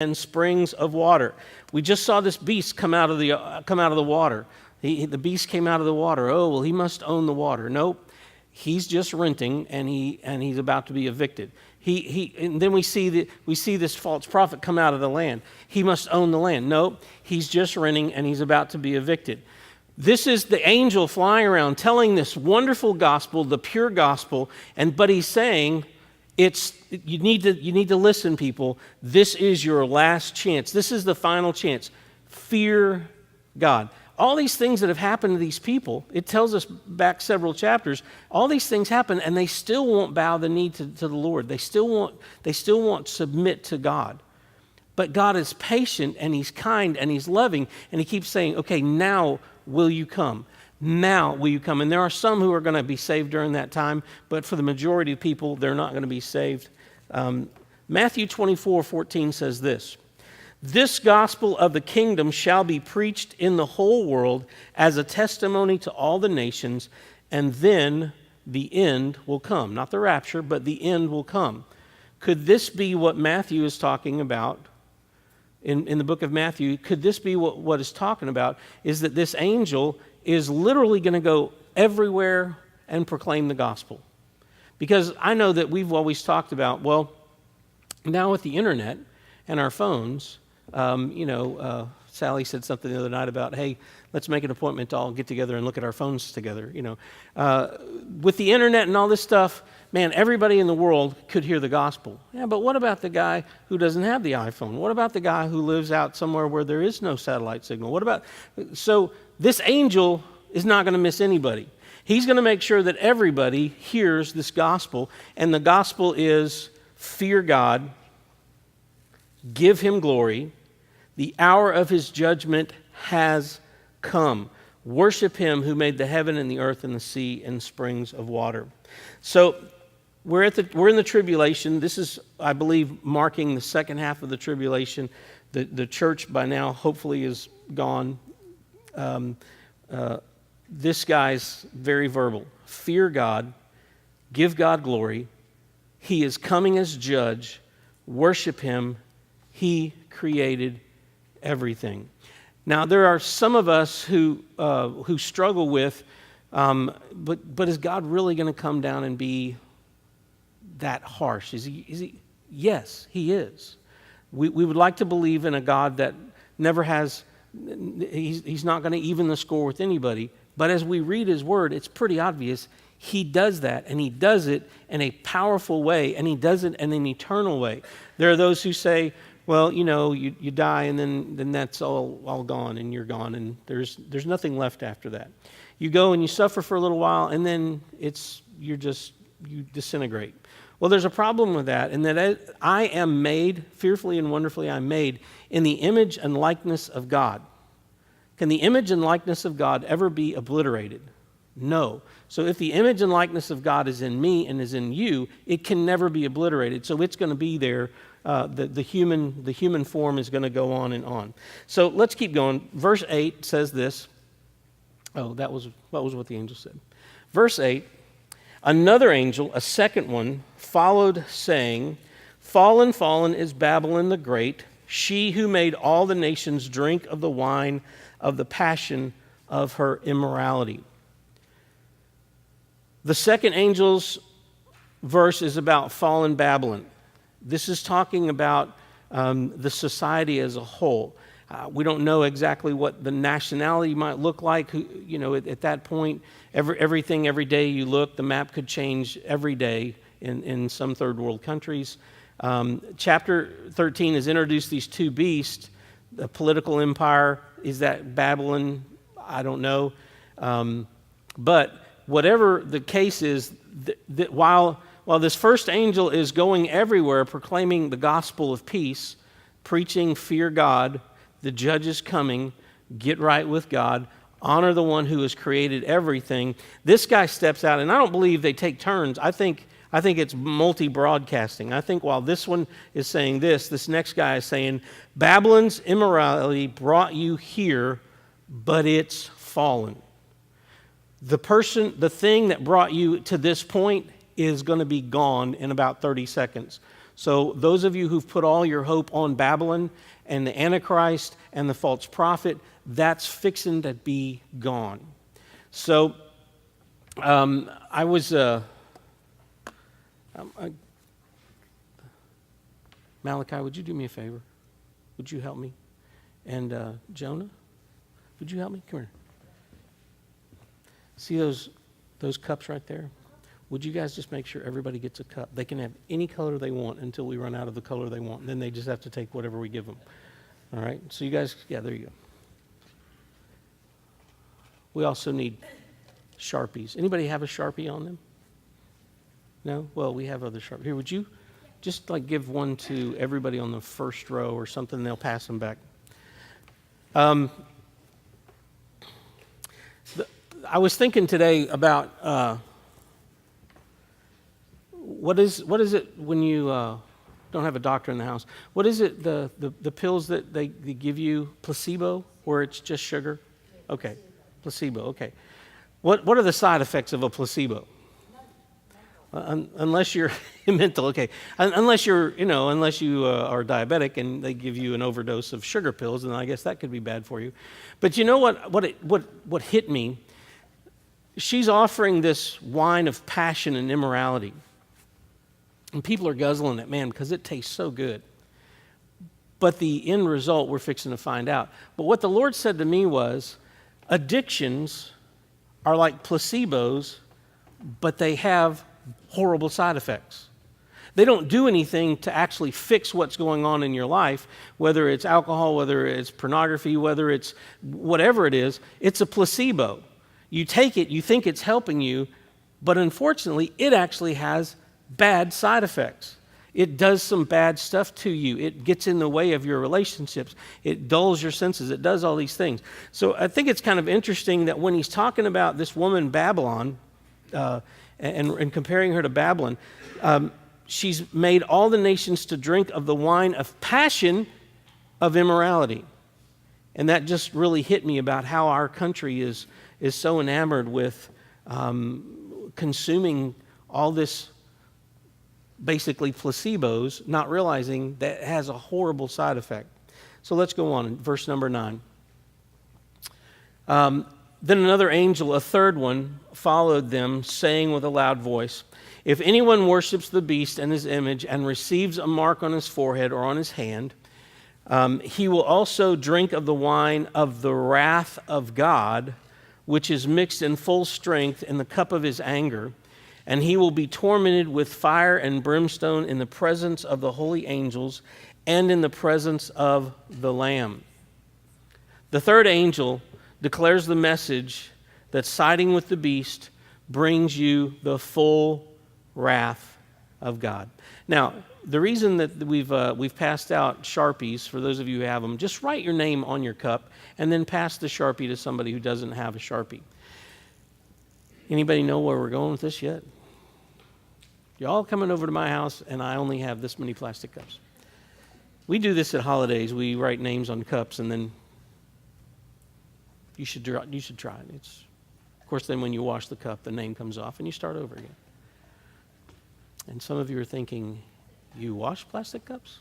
and springs of water. We just saw this beast come out of the water. The beast came out of the water. Oh, well, he must own the water. Nope, he's just renting, and he's about to be evicted. And then we see this false prophet come out of the land. He must own the land. Nope, he's just renting, and he's about to be evicted. This is the angel flying around telling this wonderful gospel, the pure gospel, but he's saying, you need to listen, people. This is your last chance. This is the final chance. Fear God. All these things that have happened to these people, it tells us back several chapters, all these things happen, and they still won't bow the knee to the Lord. They still won't submit to God. But God is patient, and he's kind, and he's loving, and he keeps saying, okay, now will you come? Now will you come? And there are some who are going to be saved during that time, but for the majority of people, they're not going to be saved. Matthew 24:14 says this, "This gospel of the kingdom shall be preached in the whole world as a testimony to all the nations, and then the end will come." Not the rapture, but the end will come. Could this be what Matthew is talking about in the book of Matthew? Could this be what is talking about, is that this angel is literally going to go everywhere and proclaim the gospel? Because I know that we've always talked about, well, now with the internet and our phones, Sally said something the other night about, hey, let's make an appointment to all get together and look at our phones together. With the internet and all this stuff, man, everybody in the world could hear the gospel. Yeah, but what about the guy who doesn't have the iPhone? What about the guy who lives out somewhere where there is no satellite signal? So this angel is not going to miss anybody. He's going to make sure that everybody hears this gospel, and the gospel is fear God, give him glory, the hour of his judgment has come. Worship him who made the heaven and the earth and the sea and springs of water. So we're in the tribulation. This is, I believe, marking the second half of the tribulation. The church by now hopefully is gone. This guy's very verbal. Fear God, give God glory. He is coming as judge. Worship him. He created everything. Now, there are some of us who struggle with, but is God really going to come down and be that harsh? Is he? Yes, he is. We would like to believe in a God that never has, he's not going to even the score with anybody. But as we read his word, it's pretty obvious he does that, and he does it in a powerful way, and he does it in an eternal way. There are those who say, well, you die, and then that's all gone, and you're gone, and there's nothing left after that. You go and you suffer for a little while, and then you disintegrate. Well, there's a problem with that, and that I am made, fearfully and wonderfully I'm made, in the image and likeness of God. Can the image and likeness of God ever be obliterated? No. So if the image and likeness of God is in me and is in you, it can never be obliterated. So it's going to be there. The human form is going to go on and on. So let's keep going. Verse 8 says this. Oh, that was what the angel said. Verse 8, another angel, a second one, followed, saying, "Fallen, fallen is Babylon the Great, she who made all the nations drink of the wine of the passion of her immorality." The second angel's verse is about fallen Babylon. This is talking about the society as a whole. We don't know exactly what the nationality might look like. At that point, everything, every day you look, the map could change every day in some third world countries. Chapter 13 has introduced these two beasts. The political empire, is that Babylon? I don't know. But whatever the case is, while this first angel is going everywhere proclaiming the gospel of peace, preaching fear God, the judge is coming, get right with God, honor the one who has created everything, this guy steps out, and I don't believe they take turns. I think it's multi-broadcasting. I think while this one is saying this next guy is saying, Babylon's immorality brought you here, but it's fallen. The thing that brought you to this point is going to be gone in about 30 seconds. So those of you who've put all your hope on Babylon and the Antichrist and the false prophet, that's fixing to be gone. So I was... Malachi, would you do me a favor? Would you help me? And Jonah, would you help me? Come here. See those cups right there? Would you guys just make sure everybody gets a cup? They can have any color they want until we run out of the color they want. And then they just have to take whatever we give them. All right? So you guys, yeah, there you go. We also need Sharpies. Anybody have a Sharpie on them? No? Well, we have other Sharpies. Here, would you just like give one to everybody on the first row or something? They'll pass them back. I was thinking today about what is it when you don't have a doctor in the house? What is it, the pills that they give you, placebo, where it's just sugar? Okay, placebo, okay. What are the side effects of a placebo? Unless you're mental, okay. Unless you are diabetic and they give you an overdose of sugar pills, then I guess that could be bad for you. But you know what hit me? She's offering this wine of passion and immorality. And people are guzzling it, man, because it tastes so good. But the end result, we're fixing to find out. But what the Lord said to me was, addictions are like placebos, but they have horrible side effects. They don't do anything to actually fix what's going on in your life, whether it's alcohol, whether it's pornography, whether it's whatever it is, it's a placebo. You take it, you think it's helping you, but unfortunately, it actually has bad side effects. It does some bad stuff to you. It gets in the way of your relationships. It dulls your senses. It does all these things. So I think it's kind of interesting that when he's talking about this woman, Babylon, and comparing her to Babylon, she's made all the nations to drink of the wine of passion of immorality. And that just really hit me about how our country is so enamored with consuming all this, basically placebos, not realizing that it has a horrible side effect. So let's go on in verse number 9. Then another angel, a third one, followed them, saying with a loud voice, "If anyone worships the beast and his image and receives a mark on his forehead or on his hand, he will also drink of the wine of the wrath of God, which is mixed in full strength in the cup of his anger, and he will be tormented with fire and brimstone in the presence of the holy angels and in the presence of the Lamb." The third angel declares the message that siding with the beast brings you the full wrath of God. Now, the reason that we've passed out Sharpies, for those of you who have them, just write your name on your cup and then pass the Sharpie to somebody who doesn't have a Sharpie. Anybody know where we're going with this yet? Y'all coming over to my house and I only have this many plastic cups. We do this at holidays. We write names on cups and then you should try it. Of course, then when you wash the cup, the name comes off and you start over again. And some of you are thinking, you wash plastic cups?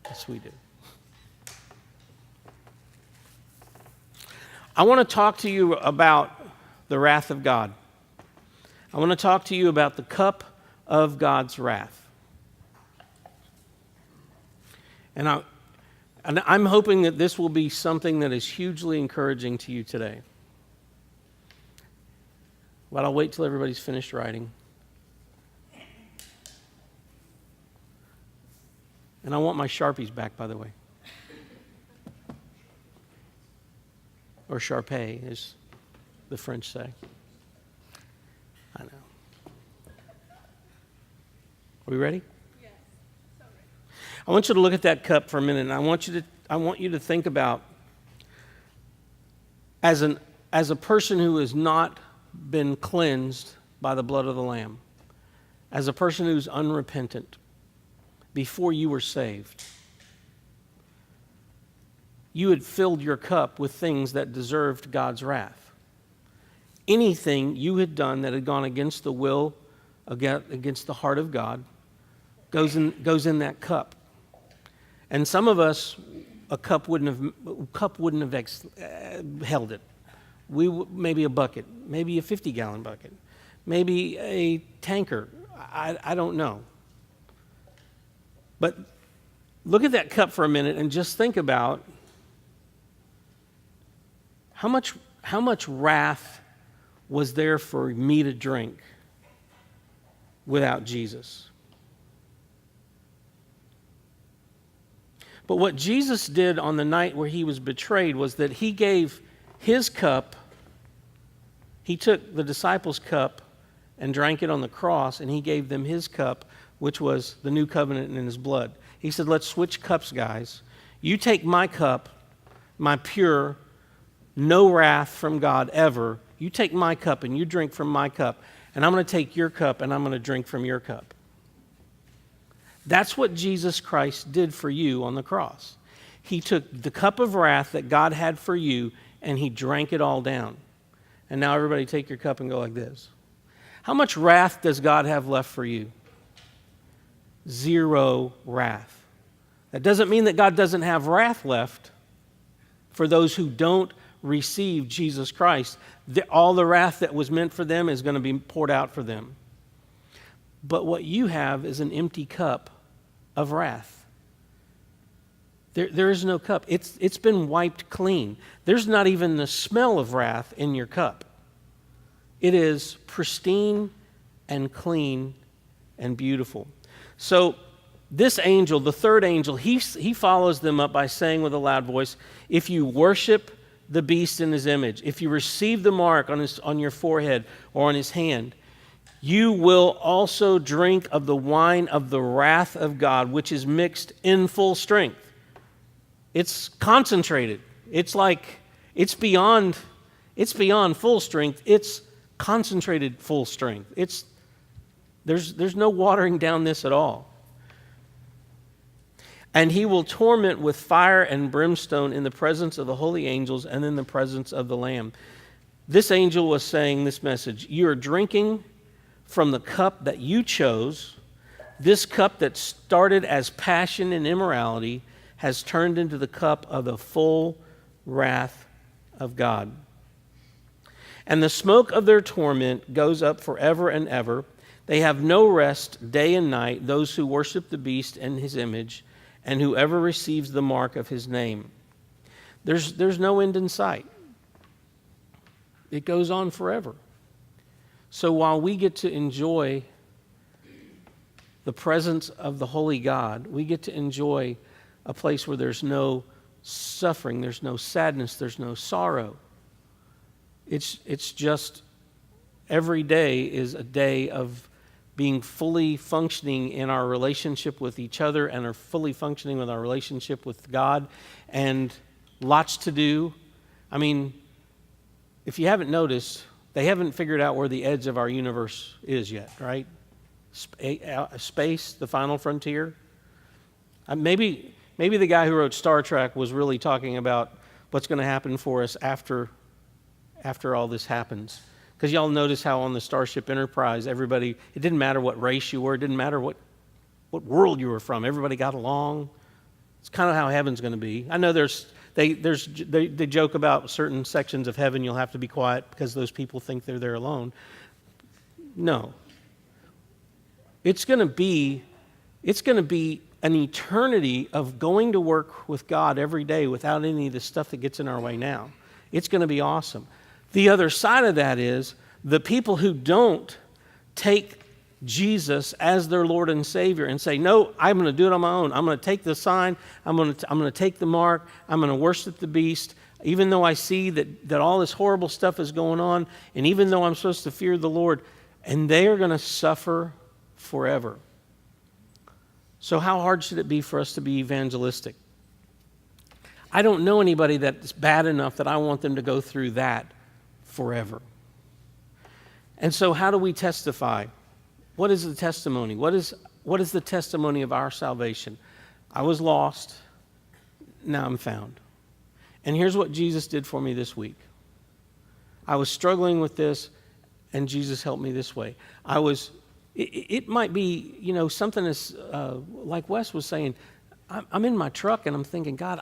Yes, we do. I want to talk to you about the wrath of God. I want to talk to you about the cup of God's wrath. And I'm hoping that this will be something that is hugely encouraging to you today. But I'll wait till everybody's finished writing. And I want my Sharpies back, by the way. Or Sharpay, as the French say. I know. Are we ready? Yes. So ready. I want you to look at that cup for a minute, and I want you to think about, as a person who has not been cleansed by the blood of the Lamb, as a person who's unrepentant, before you were saved, you had filled your cup with things that deserved God's wrath. Anything you had done that had gone against the will, against the heart of God, goes in that cup. And some of us, a cup wouldn't have held it. Maybe a bucket, maybe a 50-gallon bucket, maybe a tanker. I don't know. But look at that cup for a minute and just think about how much wrath was there for me to drink without Jesus. But what Jesus did on the night where he was betrayed was that he gave his cup, he took the disciples' cup and drank it on the cross, and he gave them his cup, which was the new covenant in his blood. He said, let's switch cups, guys. You take my cup, my pure, no wrath from God ever. You take my cup and you drink from my cup, and I'm going to take your cup and I'm going to drink from your cup. That's what Jesus Christ did for you on the cross. He took the cup of wrath that God had for you and he drank it all down. And now everybody take your cup and go like this. How much wrath does God have left for you? 0 wrath. That doesn't mean that God doesn't have wrath left for those who don't receive Jesus Christ. All the wrath that was meant for them is going to be poured out for them. But what you have is an empty cup of wrath. There is no cup. It's been wiped clean. There's not even the smell of wrath in your cup. It is pristine and clean and beautiful. So this angel, the third angel, he follows them up by saying with a loud voice, if you worship the beast in his image, if you receive the mark on your forehead or on his hand, you will also drink of the wine of the wrath of God, which is mixed in full strength. It's concentrated. It's beyond full strength. It's concentrated full strength. There's no watering down this at all. And he will torment with fire and brimstone in the presence of the holy angels and in the presence of the Lamb. This angel was saying this message: you are drinking from the cup that you chose. This cup that started as passion and immorality has turned into the cup of the full wrath of God. And the smoke of their torment goes up forever and ever. They have no rest day and night, those who worship the beast and his image, and whoever receives the mark of his name. There's no end in sight. It goes on forever. So while we get to enjoy the presence of the holy God, we get to enjoy a place where there's no suffering, there's no sadness, there's no sorrow. It's just every day is a day of being fully functioning in our relationship with each other and are fully functioning with our relationship with God, and lots to do. I mean, if you haven't noticed, they haven't figured out where the edge of our universe is yet, right? Space, the final frontier. Maybe the guy who wrote Star Trek was really talking about what's going to happen for us after all this happens. Because y'all notice how on the Starship Enterprise, everybody, it didn't matter what race you were, it didn't matter what world you were from, everybody got along. It's kind of how heaven's going to be. I know they joke about certain sections of heaven you'll have to be quiet because those people think they're there alone. No. It's going to be an eternity of going to work with God every day without any of the stuff that gets in our way now. It's going to be awesome. The other side of that is the people who don't take Jesus as their Lord and Savior and say, no, I'm going to do it on my own. I'm going to take the sign. I'm going to take the mark. I'm going to worship the beast. Even though I see that all this horrible stuff is going on, and even though I'm supposed to fear the Lord, and they are going to suffer forever. So how hard should it be for us to be evangelistic? I don't know anybody that's bad enough that I want them to go through that forever. And so how do we testify? What is the testimony? What is the testimony of our salvation? I was lost, now I'm found. And here's what Jesus did for me this week. I was struggling with this, and Jesus helped me this way. I was It might be, something as like Wes was saying, I'm in my truck and I'm thinking, God,